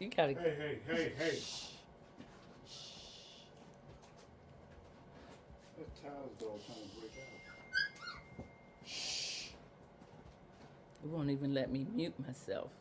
You gotta. Hey. That tile's all trying to break out. It won't even let me mute myself.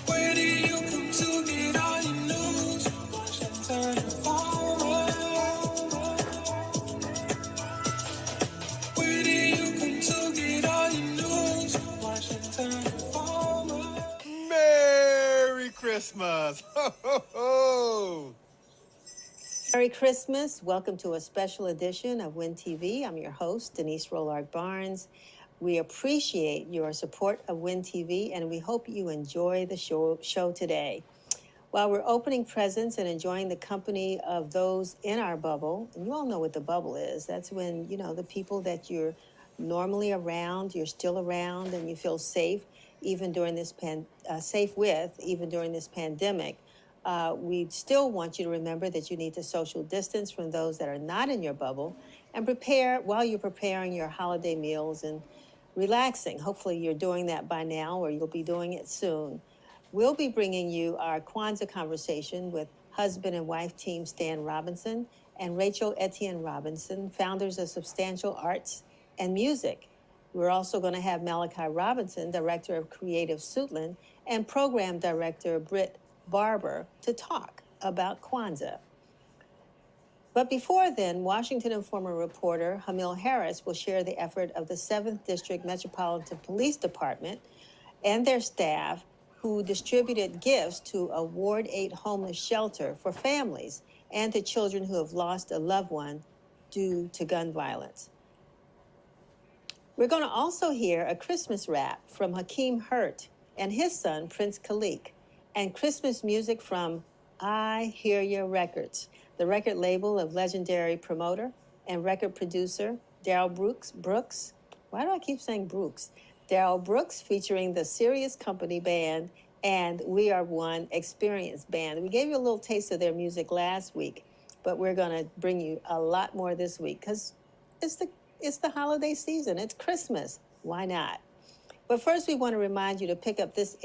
Where do you come to get all your news? Washington Informer. Where do you come to get all your news? Washington Informer. Merry Christmas! Ho, ho, ho! Merry Christmas. Welcome to a special edition of Win TV. I'm your host, Denise Rollard Barnes. We appreciate your support of Win TV, and we hope you enjoy the show today. While we're opening presents and enjoying the company of those in our bubble, and you all know what the bubble is. That's when, the people that you're normally around, you're still around, and you feel safe, even during this even during this pandemic. We still want you to remember that you need to social distance from those that are not in your bubble, and prepare while you're preparing your holiday meals and relaxing. Hopefully you're doing that by now, or you'll be doing it soon. We'll be bringing you our Kwanzaa conversation with husband and wife team Stan Robinson and Rachel Etienne-Robinson, founders of Substantial Arts and Music. We're also going to have Malachi Robinson, director of Creative Suitland, and program director Britt Barbour to talk about Kwanzaa. But before then, Washington Informer reporter Hamil Harris will share the effort of the 7th District Metropolitan Police Department and their staff who distributed gifts to a Ward 8 homeless shelter for families and to children who have lost a loved one due to gun violence. We're going to also hear a Christmas rap from Hakeem Hurt and his son, Prince Rafiq, and Christmas music from I Hear Your Records, the record label of legendary promoter and record producer Darrell Brooks. Why do I keep saying Brooks? Darrell Brooks, featuring the Serious Company Band and We Are One Experience Band. We gave you a little taste of their music last week, but we're going to bring you a lot more this week because it's the holiday season. It's Christmas. Why not? But first, we want to remind you to pick up this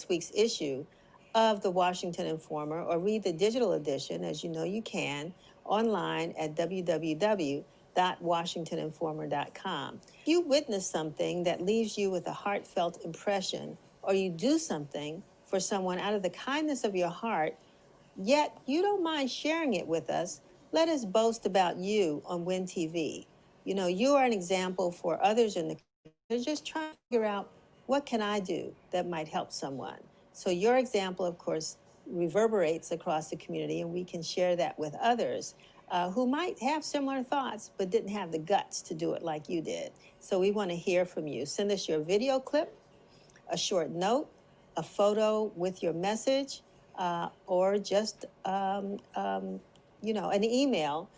week's issue of the Washington Informer, or read the digital edition, as you know you can, online at www.washingtoninformer.com. If you witness something that leaves you with a heartfelt impression, or you do something for someone out of the kindness of your heart, yet you don't mind sharing it with us, let us boast about you on Win TV. You are an example for others in the community. They're just trying to figure out, what can I do that might help someone? So your example, of course, reverberates across the community, and we can share that with others who might have similar thoughts but didn't have the guts to do it like you did. So we want to hear from you. Send us your video clip a short note, a photo with your message, or just, an email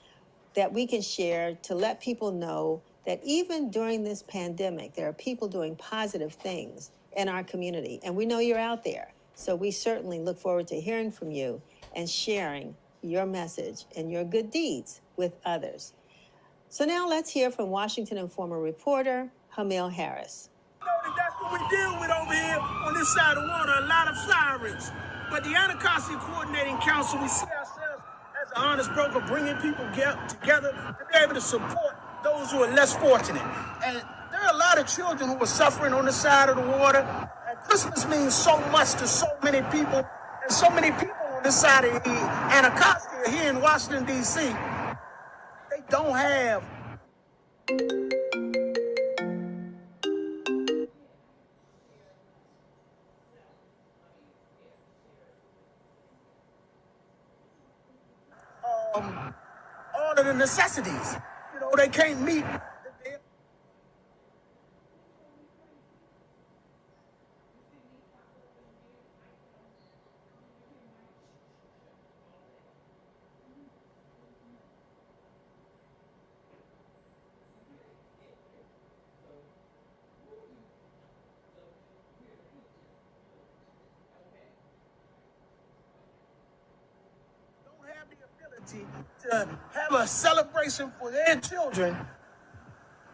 that we can share to let people know that even during this pandemic, there are people doing positive things in our community. And we know you're out there. So we certainly look forward to hearing from you and sharing your message and your good deeds with others. So now let's hear from Washington Informer reporter Hamil Harris. That's what we deal with over here on this side of the water, a lot of sirens. But the Anacostia Coordinating Council, we see ourselves as an honest broker, bringing people together to be able to support those who are less fortunate. And there are a lot of children who are suffering on the side of the water. And Christmas means so much to so many people. And so many people on this side of the Anacostia here in Washington, D.C., they don't have all of the necessities. They can't meet. To have a celebration for their children,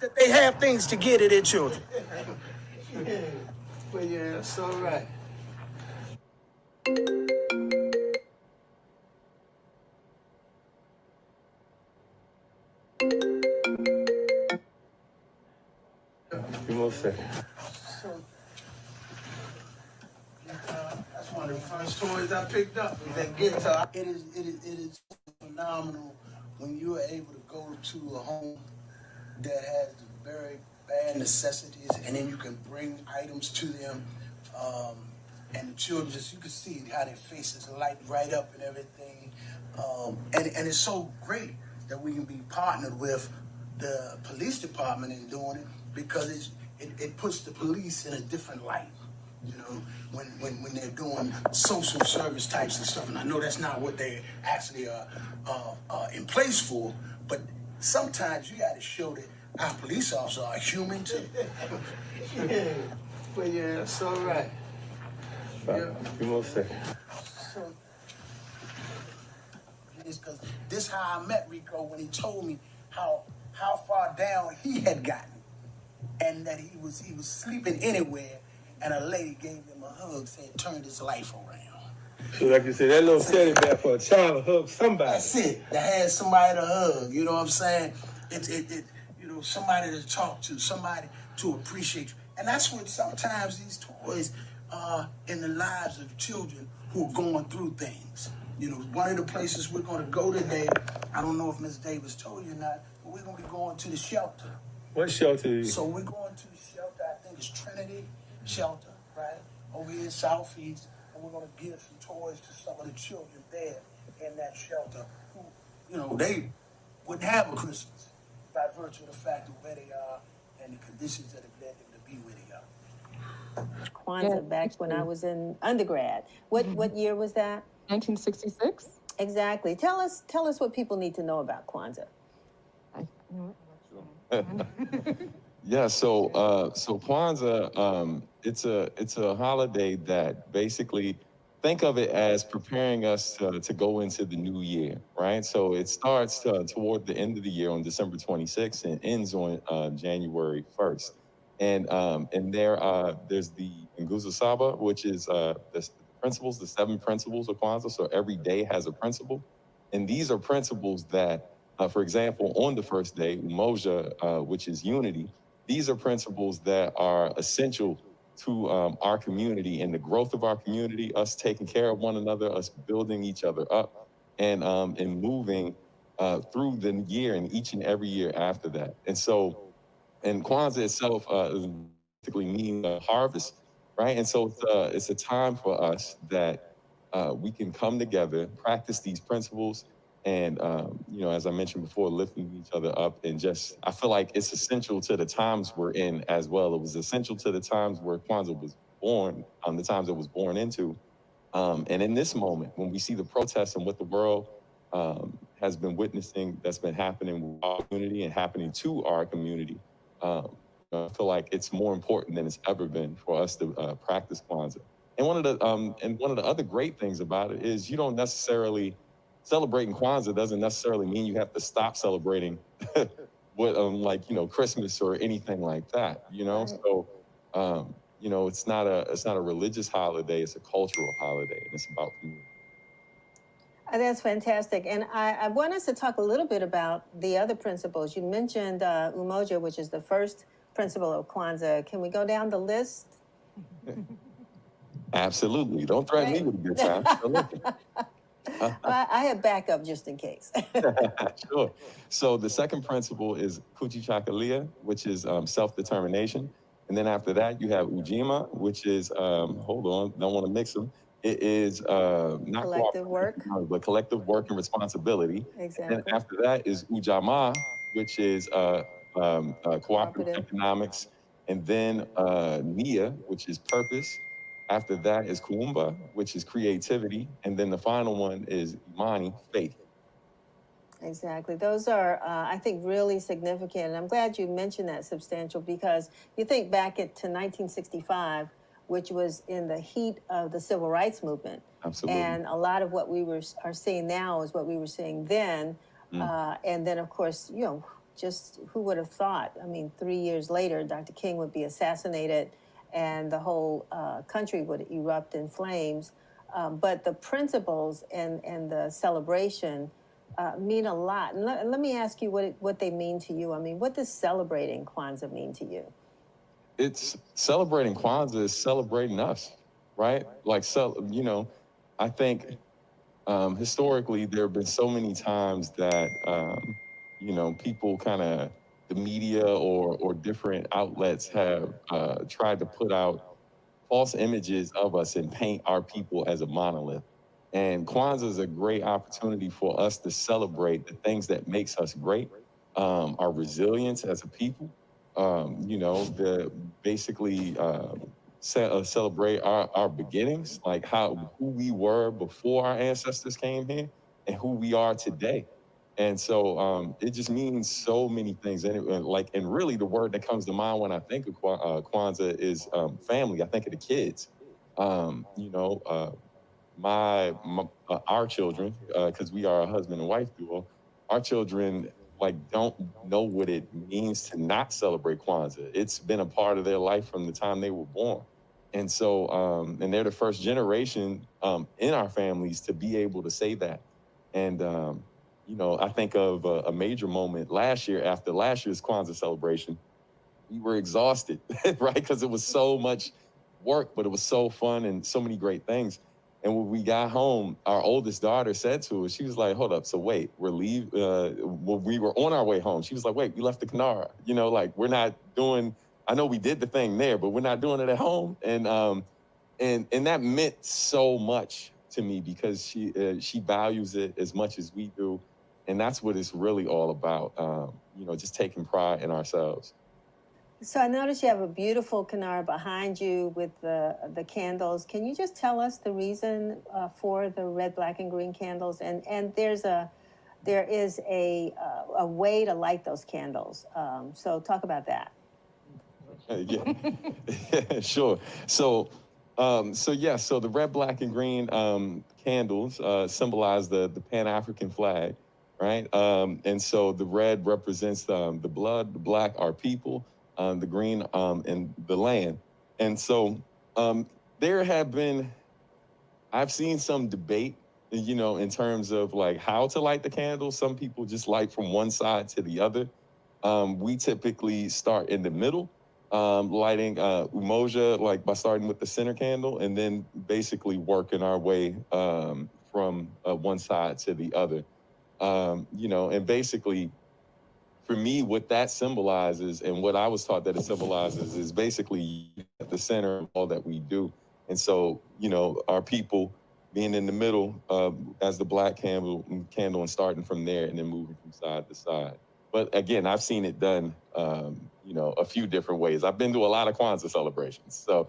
that they have things to give to their children. Well, yeah, that's all right. Give me a second. So, that's one of the first toys I picked up. That guitar. It is phenomenal when you are able to go to a home that has very bad necessities, and then you can bring items to them, and the children you can see how their faces light right up and everything, and it's so great that we can be partnered with the police department in doing it, because it puts the police in a different light. When they're doing social service types of stuff. And I know that's not what they actually are in place for, but sometimes you got to show that our police officers are human too. Well, yeah, that's all right. Yeah. Give me a second. So, because this is how I met Rico when he told me how far down he had gotten, and that he was sleeping anywhere. And a lady gave him a hug, said, turned his life around. So like you said, that little teddy bear for a child to hug somebody. That's it. That had somebody to hug. You know what I'm saying? Somebody to talk to, somebody to appreciate you. And that's what sometimes these toys are in the lives of children who are going through things. One of the places we're going to go today, I don't know if Ms. Davis told you or not, but we're going to be going to the shelter. What shelter? So we're going to the shelter, I think it's Trinity Shelter, right? Over here in Southeast, and we're going to give some toys to some of the children there in that shelter who, they wouldn't have a Christmas by virtue of the fact of where they are and the conditions that have led them to be where they are. Kwanzaa, back when I was in undergrad. What year was that? 1966. Exactly. Tell us what people need to know about Kwanzaa. Yeah, so Kwanzaa, it's a holiday that basically, think of it as preparing us to go into the new year, right? So it starts toward the end of the year on December 26th and ends on January 1st. And there's the Nguzo Saba, which is the principles, the 7 principles of Kwanzaa. So every day has a principle, and these are principles that, for example, on the first day, Umoja, which is unity. These are principles that are essential to our community and the growth of our community, us taking care of one another, us building each other up, and moving through the year and each and every year after that. And Kwanzaa itself basically means harvest, right? And so it's a time for us that we can come together, practice these principles, and, as I mentioned before, lifting each other up, and I feel like it's essential to the times we're in as well. It was essential to the times where Kwanzaa was born, the times it was born into. And in this moment, when we see the protests and what the world has been witnessing, that's been happening with our community and happening to our community, I feel like it's more important than it's ever been for us to practice Kwanzaa. And one of the other great things about it is you don't necessarily celebrating Kwanzaa doesn't necessarily mean you have to stop celebrating what like Christmas or anything like that. Right. So it's not a religious holiday; it's a cultural holiday, and it's about community. That's fantastic. And I want us to talk a little bit about the other principles. You mentioned Umoja, which is the first principle of Kwanzaa. Can we go down the list? Absolutely. Don't threaten me with a good time. Well, I have backup just in case. Sure. So the second principle is Kujichagulia, which is self-determination. And then after that, you have Ujima, which is, hold on, don't want to mix them. It is not Collective work. but collective work and responsibility. Exactly. And after that is Ujamaa, which is cooperative economics. And then Nia, which is purpose. After that is Kuumba, which is creativity. And then the final one is Imani, faith. Exactly. Those are, I think, really significant. And I'm glad you mentioned that, Substantial, because you think back to 1965, which was in the heat of the civil rights movement. Absolutely. And a lot of what we are seeing now is what we were seeing then. And then, of course, just who would have thought? I mean, 3 years later, Dr. King would be assassinated and the whole country would erupt in flames. But the principles and the celebration mean a lot. And let me ask you what they mean to you. I mean, what does celebrating Kwanzaa mean to you? It's celebrating Kwanzaa is celebrating us, right? Like, I think historically there have been so many times that, people kind of, the media or different outlets have tried to put out false images of us and paint our people as a monolith. And Kwanzaa is a great opportunity for us to celebrate the things that makes us great, our resilience as a people, celebrate our beginnings, like who we were before our ancestors came here and who we are today. And so it just means so many things. And really the word that comes to mind when I think of Kwanzaa is family. I think of the kids. Our children, because we are a husband and wife duo, our children don't know what it means to not celebrate Kwanzaa. It's been a part of their life from the time they were born. And so, and they're the first generation in our families to be able to say that. And, I think of a major moment last year after last year's Kwanzaa celebration. We were exhausted, right? Because it was so much work, but it was so fun and so many great things. And when we got home, our oldest daughter said to us, she was like, hold up, so wait, when we were on our way home, she was like, wait, we left the Kanara. We're not doing, I know we did the thing there, but we're not doing it at home. And that meant so much to me because she values it as much as we do. And that's what it's really all about, just taking pride in ourselves. So I noticed you have a beautiful Kanara behind you with the candles. Can you just tell us the reason for the red, black, and green candles? And there is a way to light those candles. So talk about that. Yeah, sure. So the red, black, and green candles symbolize the Pan-African flag, right? And so the red represents the blood, the black, our people, the green and the land. And so I've seen some debate, in terms of how to light the candles. Some people just light from one side to the other. We typically start in the middle, lighting Umoja, by starting with the center candle and then basically working our way from one side to the other. And basically, for me, what that symbolizes and what I was taught that it symbolizes is basically at the center of all that we do. And so, our people being in the middle as the black candle and starting from there and then moving from side to side. But again, I've seen it done, a few different ways. I've been to a lot of Kwanzaa celebrations. So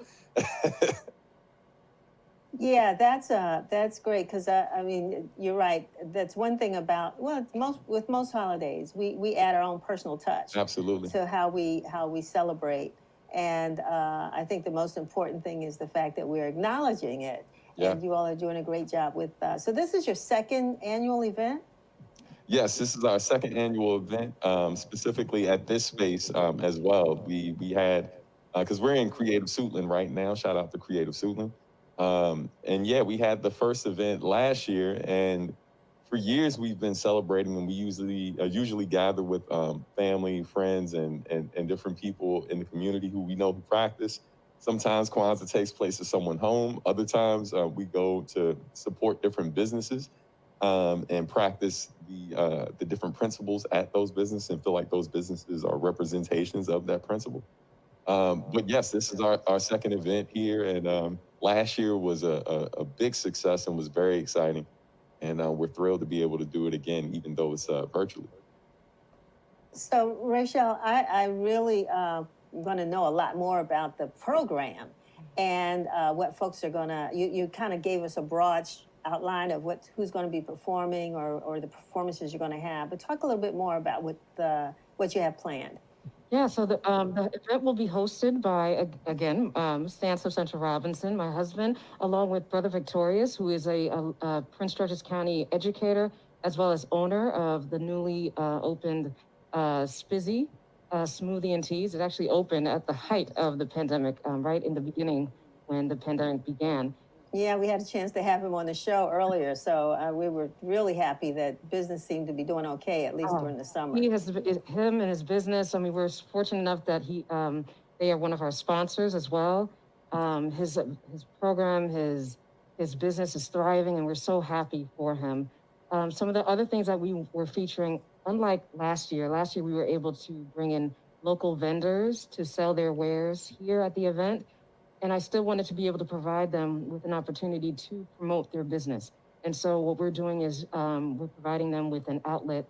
Yeah, that's great because I mean you're right. That's one thing about well most holidays we add our own personal touch Absolutely. to how we celebrate, and I think the most important thing is the fact that we're acknowledging it, Yeah. and you all are doing a great job with. So this is your second annual event. Yes, this is our second annual event, specifically at this space as well. We had because we're in Creative Suitland right now. Shout out to Creative Suitland. And yeah, we had the first event last year, and for years we've been celebrating, and we usually gather with family, friends, and different people in the community who we know who practice. Sometimes Kwanzaa takes place at someone's home. Other times we go to support different businesses and practice the different principles at those businesses and feel like those businesses are representations of that principle. But yes, this is our second event here, and last year was a big success and was very exciting. And we're thrilled to be able to do it again, even though it's virtually. So Rochelle, I really want to know a lot more about the program and what folks are gonna. You kind of gave us a broad outline of who's going to be performing or the performances you're going to have, but talk a little bit more about what you have planned. Yeah, so the event will be hosted by, again, Stance of Etienne-Robinson, my husband, along with Brother Victorious, who is a Prince George's County educator, as well as owner of the newly opened Spizzy Smoothie and Teas. It actually opened at the height of the pandemic, right in the beginning when the pandemic began. Yeah, we had a chance to have him on the show earlier, so we were really happy that business seemed to be doing okay, at least during the summer. Him and his business. I mean, we're fortunate enough that they are one of our sponsors as well. His program, his business is thriving, and we're so happy for him. Some of the other things that we were featuring, unlike last year we were able to bring in local vendors to sell their wares here at the event. And I still wanted to be able to provide them with an opportunity to promote their business. And so what we're doing is we're providing them with an outlet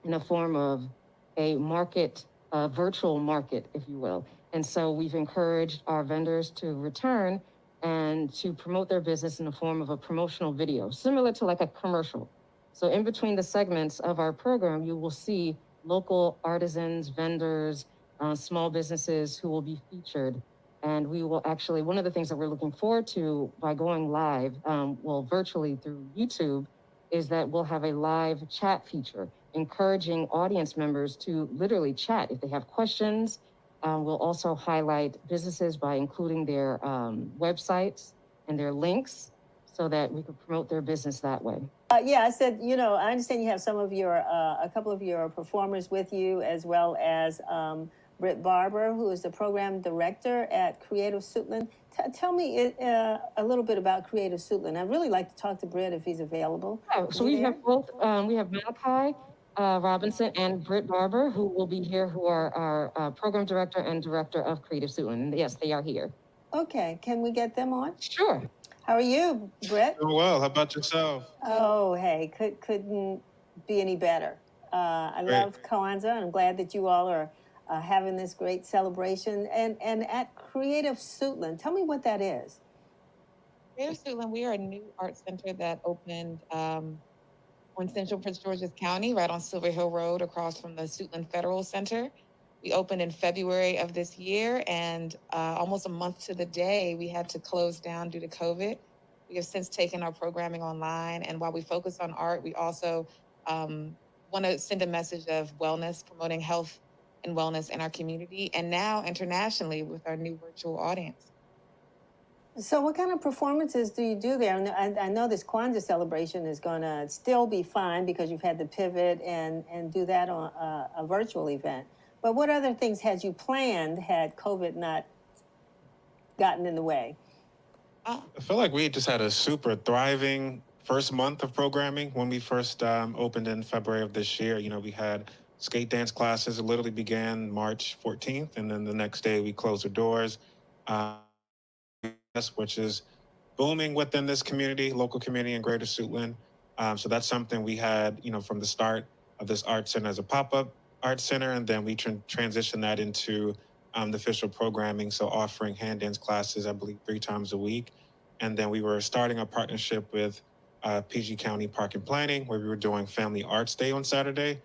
in a form of a market, a virtual market, if you will. And so we've encouraged our vendors to return and to promote their business in the form of a promotional video, similar to like a commercial. So in between the segments of our program, you will see local artisans, vendors, small businesses who will be featured. And we will actually, one of the things that we're looking forward to by going live, virtually through YouTube, is that we'll have a live chat feature, encouraging audience members to literally chat if they have questions. We'll also highlight businesses by including their websites and their links so that we can promote their business that way. Yeah, I said, I understand you have a couple of your performers with you, as well as Britt Barbour, who is the program director at Creative Suitland. Tell me a little bit about Creative Suitland. I'd really like to talk to Britt if he's available. Yeah, so we have both, we have Malachi Robinson and Britt Barbour, who will be here, who are our program director and director of Creative Suitland. And yes, they are here. Okay, can we get them on? Sure. How are you, Britt? Doing well. How about yourself? Oh, hey, couldn't be any better. I love Kwanzaa, and I'm glad that you all are having this great celebration. And at Creative Suitland, tell me what that is. Creative Suitland, we are a new art center that opened on Central Prince George's County, right on Silver Hill Road, across from the Suitland Federal Center. We opened in February of this year, and almost a month to the day, we had to close down due to COVID. We have since taken our programming online, and while we focus on art, we also want to send a message of wellness, promoting health and wellness in our community, and now internationally with our new virtual audience. So what kind of performances do you do there? And I know this Kwanzaa celebration is going to still be fine because you've had to pivot and do that on a virtual event. But what other things had you planned had COVID not gotten in the way? I feel like we just had a super thriving first month of programming when we first opened in February of this year. We had skate dance classes. It literally began March 14th, and then the next day we closed the doors, which is booming within this community, local community in Greater Suitland. So that's something we had, from the start of this art center as a pop-up art center, and then we transitioned that into the official programming. So offering hand dance classes, I believe 3 times a week. And then we were starting a partnership with PG County Park and Planning, where we were doing Family Arts Day on Saturday,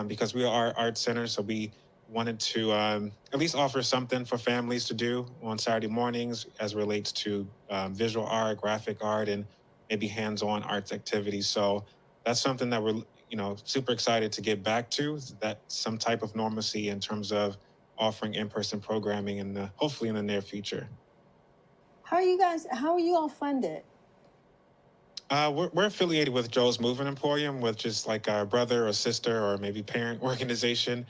because we are art center. So we wanted to at least offer something for families to do on Saturday mornings as relates to visual art, graphic art, and maybe hands-on arts activities. So that's something that we're, super excited to get back to, that some type of normalcy in terms of offering in-person programming hopefully in the near future. How are you all funded? We're affiliated with Joe's Movement Emporium, which is like our brother or sister or maybe parent organization.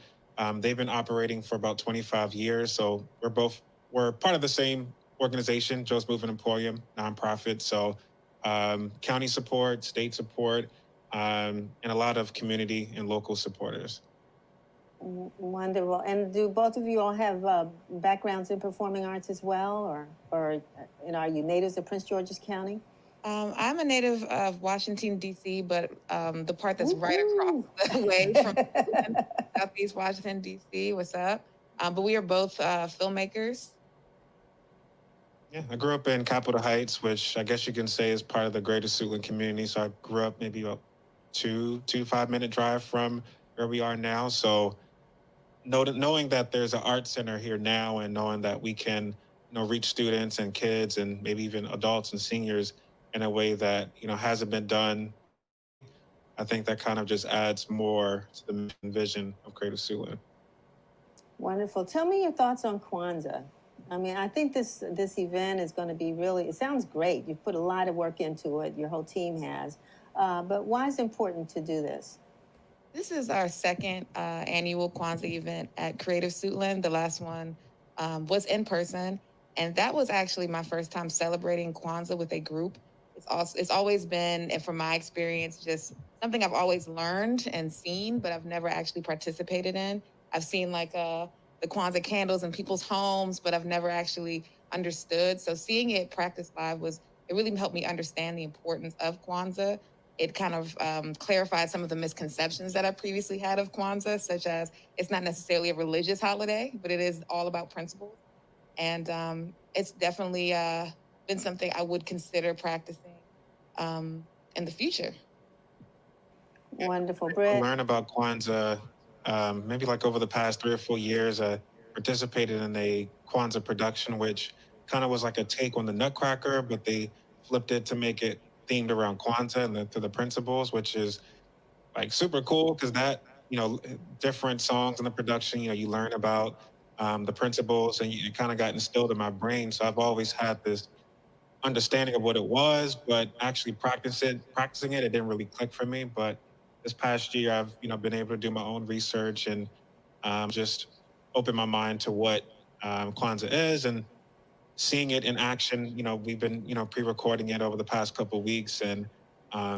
They've been operating for about 25 years. So we're part of the same organization, Joe's Movement Emporium, nonprofit. So county support, state support, and a lot of community and local supporters. Wonderful. And do both of you all have backgrounds in performing arts as well? Or are you natives of Prince George's County? I'm a native of Washington, D.C., but the part that's right across the way from Southeast Washington, D.C. What's up? But we are both filmmakers. Yeah, I grew up in Capitol Heights, which I guess you can say is part of the greater Suitland community. So I grew up maybe about 5-minute drive from where we are now. So knowing that there's an art center here now and knowing that we can, reach students and kids and maybe even adults and seniors in a way that, hasn't been done, I think that kind of just adds more to the vision of Greater Suitland. Wonderful. Tell me your thoughts on Kwanzaa. I mean, I think this event is going to be it sounds great. You've put a lot of work into it. Your whole team has. But why is it important to do this? This is our second annual Kwanzaa event at Creative Suitland. The last one was in person. And that was actually my first time celebrating Kwanzaa with a group. It's always been, and from my experience, just something I've always learned and seen, but I've never actually participated in. I've seen the Kwanzaa candles in people's homes, but I've never actually understood. So seeing it practiced live it really helped me understand the importance of Kwanzaa. It kind of clarified some of the misconceptions that I previously had of Kwanzaa, such as it's not necessarily a religious holiday, but it is all about principles. And it's definitely been something I would consider practicing in the future. Wonderful. Britt? I learned about Kwanzaa maybe over the past 3 or 4 years. I participated in a Kwanzaa production, which kind of was like a take on the Nutcracker, but they flipped it to make it themed around Kwanzaa and to the principles, which is super cool because that, different songs in the production, you learn about the principles and it kind of got instilled in my brain. So I've always had this understanding of what it was, but actually practicing it didn't really click for me. But this past year, I've, been able to do my own research and just open my mind to what Kwanzaa is and seeing it in action. We've been, pre-recording it over the past couple of weeks, and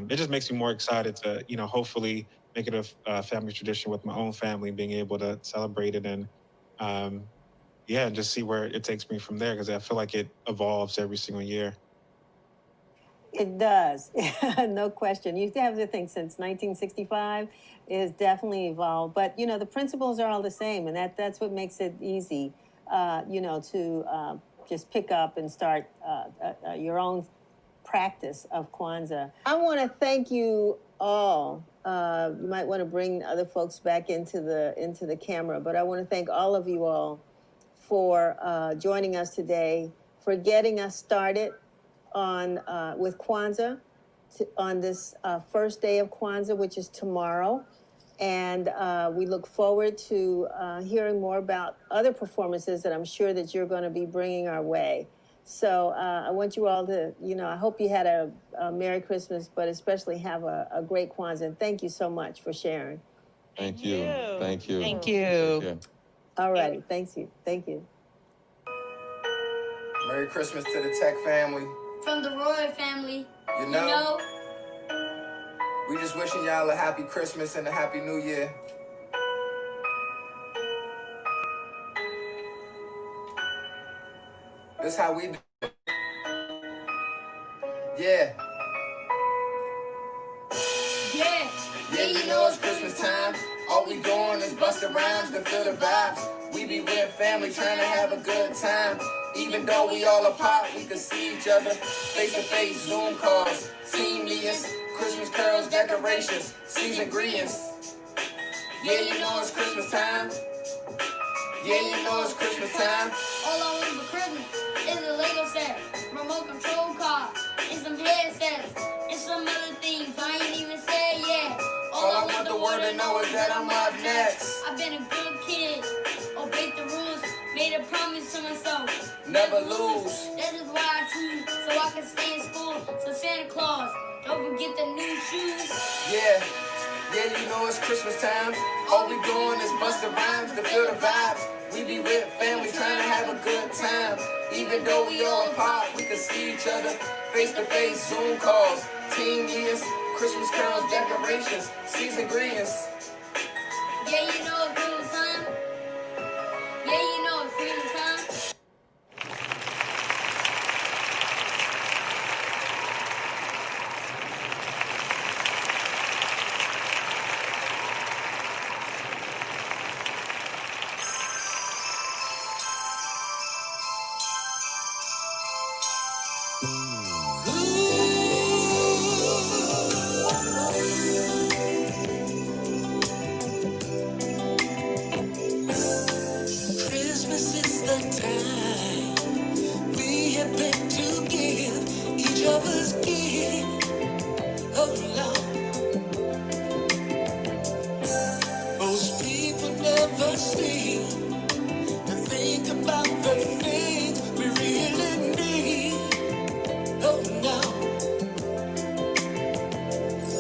it just makes me more excited to, hopefully make it a family tradition with my own family, being able to celebrate it and, and just see where it takes me from there, because I feel like it evolves every single year. It does, no question. You have to think since 1965, it has definitely evolved. But, the principles are all the same, and that's what makes it easy, to just pick up and start your own practice of Kwanzaa. I want to thank you all. You might want to bring other folks back into the camera, but I want to thank all of you all for joining us today, for getting us started with Kwanzaa on this first day of Kwanzaa, which is tomorrow. And we look forward to hearing more about other performances that I'm sure that you're going to be bringing our way. So I want you all to, I hope you had a Merry Christmas, but especially have a great Kwanzaa. And thank you so much for sharing. Thank you. Thank you. Thank you. Yeah. All righty. Thank you. Thank you. Merry Christmas to the Tech family. From the Roy family. You know, we just wishing y'all a happy Christmas and a happy New Year. This how we do it. Yeah. Yeah, you know it's Christmas time. All we doing is busting rhymes to feel the vibes. We We be with family trying to have a good time. Even though we all apart, we can see each other face to face, Zoom calls, team meetings, Christmas carols, decorations, season greetings. Yeah, you know it's Christmas time. Yeah, you know it's Christmas time. All I want for Christmas is a Lego set, remote control car, and some headsets, and some other things I ain't even said yet. All I want the world to know is that I'm up next. I've been a good kid, obeyed the rules, made a promise to myself. Never lose. That is why I choose, so I can stay in school. So Santa Claus, don't forget the new shoes. Yeah, you know it's Christmas time. All we doing is busting rhymes to feel the vibes. We be with family trying to have a good time. Even though we all apart, we can see each other face to face, Zoom calls, team meetings, Christmas carols, decorations, season greetings. Yeah, you know it's Christmas time. Yeah, you know it's Christmas time. Christmas is the time we have been to give each of us gift. Oh Lord, most people never seem to think about the things we really need. Oh no,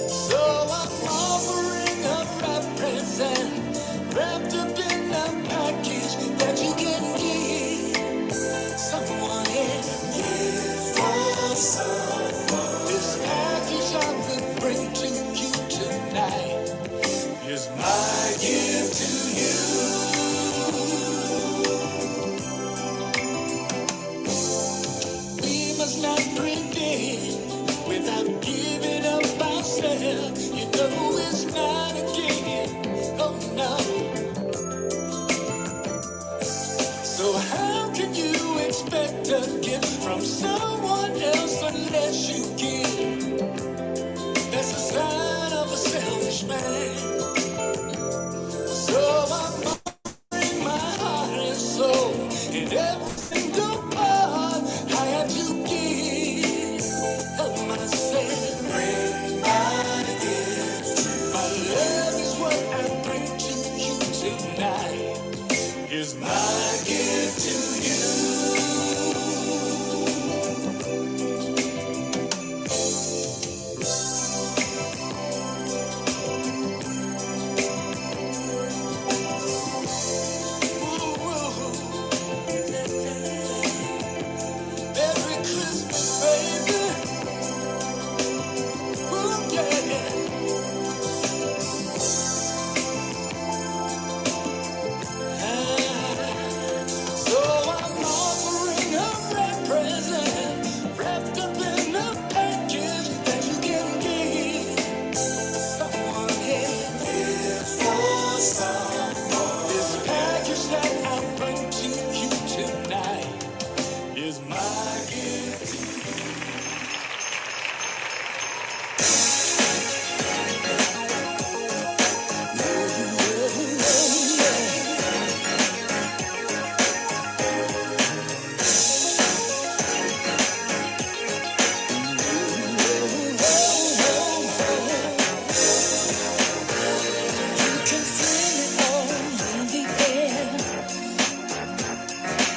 so I'm offering up a present wrapped up in a package that you can give someone else. Give for someone. This package I will bring to you tonight is my gift to you. We must not pretend without giving up ourselves. You know it's not a game. Oh no. So how can you expect a gift from someone else unless you give? That's a sign of a selfish man. So I'm offering my heart and soul in every single part I have to give of myself. Bring my gift. My love is what I bring to you tonight. Is my gift to you. Merry Christmas, baby. Ooh, yeah. So I'm offering a red present wrapped up in a package that you can give someone else. Give for someone. This package that I bring to you tonight is my gift to you. You can feel it all in the air.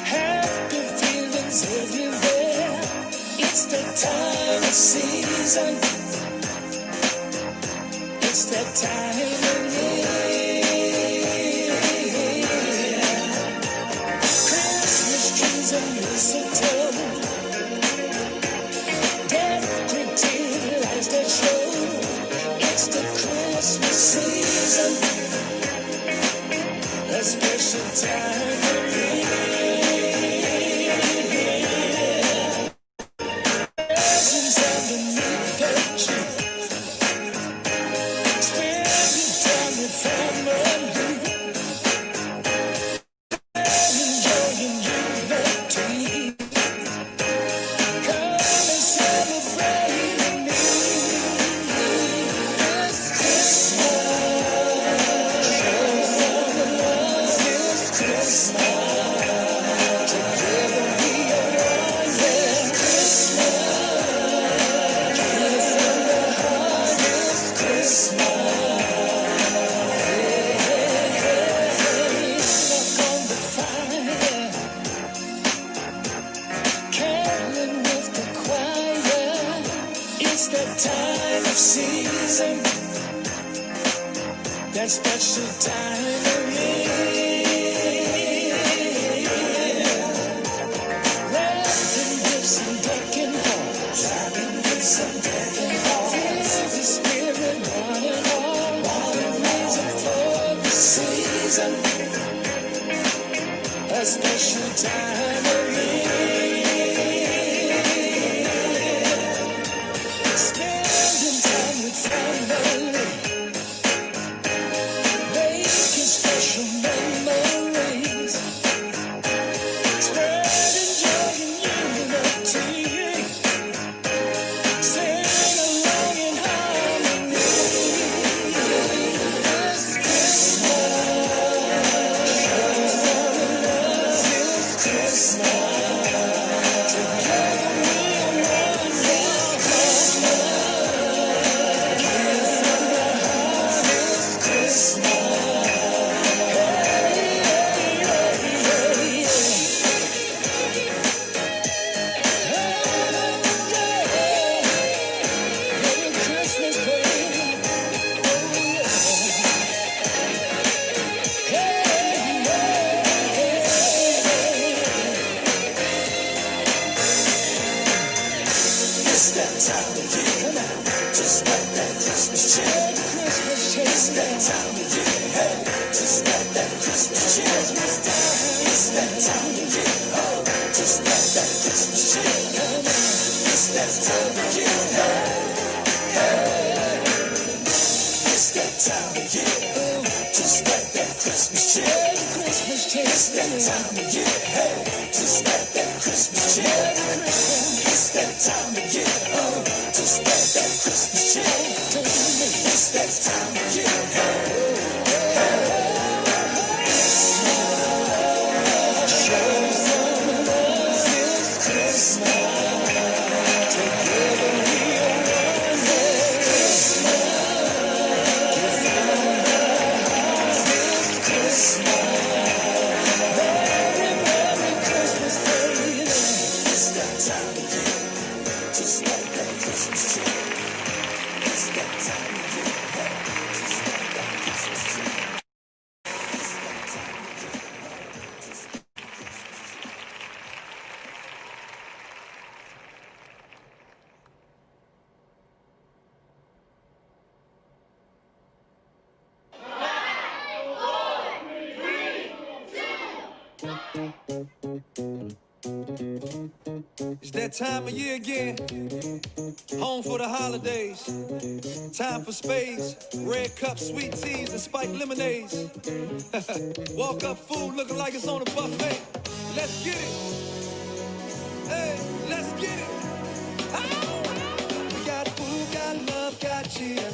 Happy feelings everywhere. It's the time of season. It's that time of year. Christmas trees and mistletoe, decorative lights that show it's the Christmas season, a special time of year. Presents underneath the tree, spending It's that time of season, that special time of year. Wrapping gifts and decking halls, feel the spirit running on, the reason for the season, a special time of year. Spending time with family, making special memories, spreading joy and unity, sing along in harmony. This Christmas, together we are one. It's that time of year, just like that Christmas cheer. It's that time of year, hey, just like that Christmas cheer. It's that time of year, oh, just like that Christmas cheer. It's that time of year, hey, hey. It's that time of year, just like that Christmas cheer. It's that time of year, hey, just like that Christmas cheer. It's that time of year, oh, just like that Christmas cheer. It's that time of year, hey, show some love this Christmas. Together we are one Christmas. Give our hearts this Christmas. Merry, Merry Christmas, baby. It's that time of year, just like that Christmas tree. It's that time of year, hey, just like that Christmas tree. It's that time of year, just like It's that time of year again. Home for the holidays. Time for spades, red cups, sweet teas, and spiked lemonades. Walk up food looking like it's on a buffet. Let's get it. Hey, let's get it. We got food, got love, got cheer.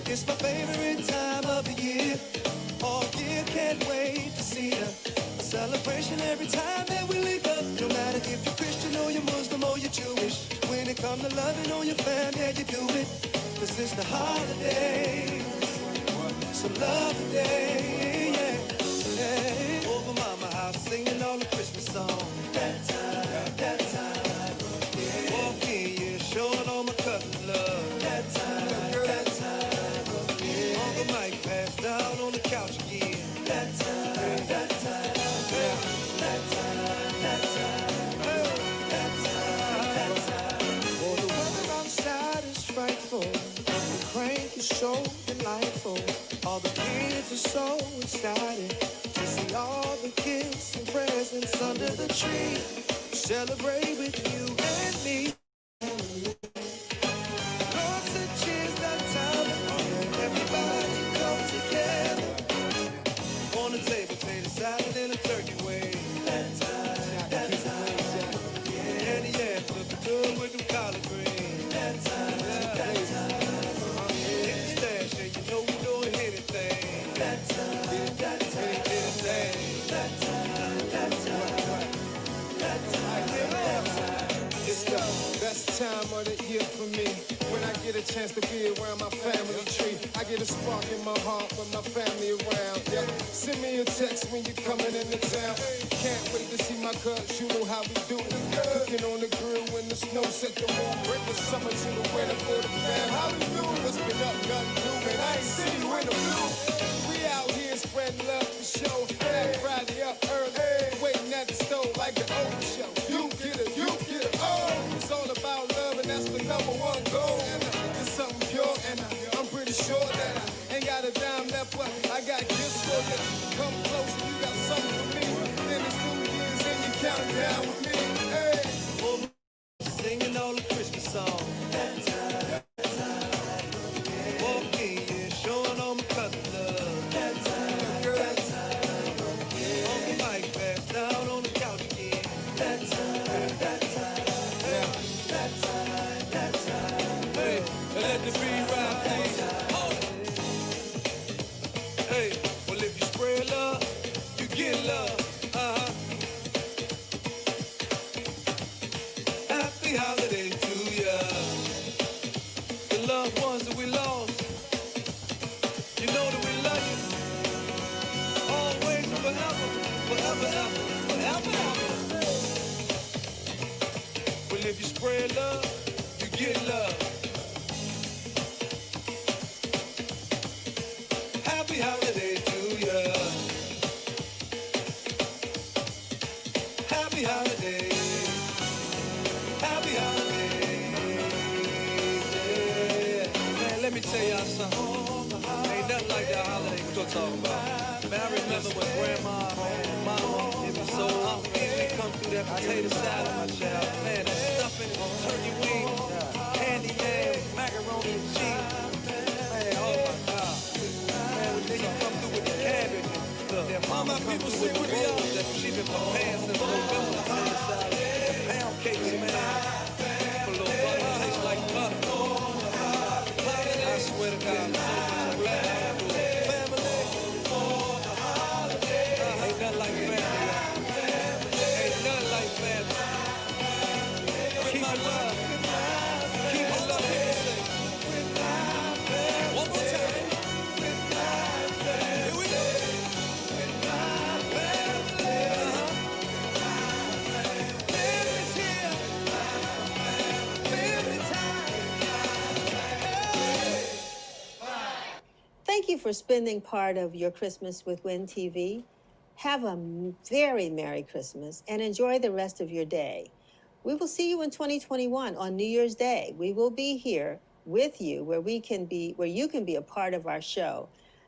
It's my favorite time of the year. All year, can't wait to see them. A celebration every time that we leave up. No matter if you're Christian or you're Muslim or you're Jewish. When it comes to loving on your family, yeah, you do it. 'Cause it's the holidays. So love the day, yeah. Yeah. Over mama house singing all the Christmas songs. That time of year. Walk in, yeah, showing all my cousins love. That time of year. Uncle Mike passed out on the couch again. That time. Oh, the weather outside is frightful. The crank is so delightful. All the kids are so excited to see all the gifts and presents under the tree. Celebrate with you and me. Lord said cheers that time of year. Everybody come together. On the table, potato salad and a turkey wing. That time. Yeah, looking good with them collard greens. That time. Hit the stash, and you know we doing anything. That time. It's the best time of the year for me. When I get a chance to be around my family tree, I get a spark in my heart with my family around. Yeah, send me a text when you're coming into town. Can't wait to see my cuz, you know how we do it. Cooking on the grill when the snow set the mood. Break the summer to the winter for nothing new. What's been up, nothing new, man. I ain't seen you in the blue. We out here spreading love for show. Black Friday up early, waiting at the stove like the old show. You get it, oh. It's all about love, and that's the #1 goal. It's something pure, and I'm pretty sure that I ain't got a dime left, but I got gifts for you. Come closer, you got something for me. Then it's New Year's, and you count down with me. Hey, singing all the Christmas songs. Walking, yeah, showing all my cousin love. On the mic, passed down on the couch again. Hey, let the beat ride, please. Hey, well if you spread love, you get love. Happy holiday to ya. The loved ones that we lost, you know that we love you. Always, forever, forever, ever, forever, ever. Well, if you spread love, you get love. Happy holiday to ya. Happy holiday. Happy holiday. Yeah. Man, let me tell y'all something. Ain't nothing like that holiday what you're talking about. Man, I remember when grandma and mama, it was so easy to come through that potato salad, my child. Man, the stuffing, turkey wings, candy yams, macaroni and cheese. Man, oh my God. Man, when you come through with the cabbage and look, mama, people say with the others that she been preparing since November, potato salad. And pound cakes, man. For a little butter, tastes like butter. I swear to God, I'm so much glad. Ain't nothing like family, y'all. Ain't nothing like family. Keep it love. Keep it love, people say. One more time. Here we go. Family's here. Family time. Thank you for spending part of your Christmas with Win TV. Have a very Merry Christmas and enjoy the rest of your day. We will see you in 2021 on New Year's Day. We will be here with you where you can be a part of our show.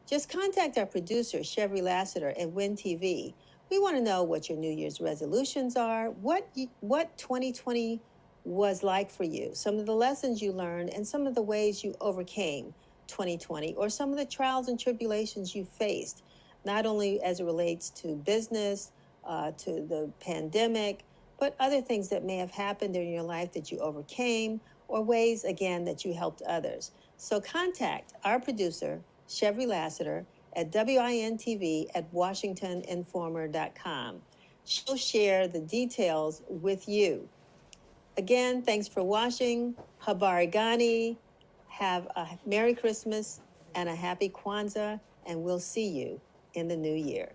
Just contact our producer, Chevy Lassiter at Win TV. We want to know what your New Year's resolutions are, what 2020 was like for you, some of the lessons you learned, and some of the ways you overcame 2020, or some of the trials and tribulations you faced, not only as it relates to business, to the pandemic, but other things that may have happened in your life that you overcame, or ways, again, that you helped others. So contact our producer, Chevy Lassiter, at WINTV@WashingtonInformer.com. She'll share the details with you. Again, thanks for watching. Habari Gani. Have a Merry Christmas and a Happy Kwanzaa, and we'll see you in the new year.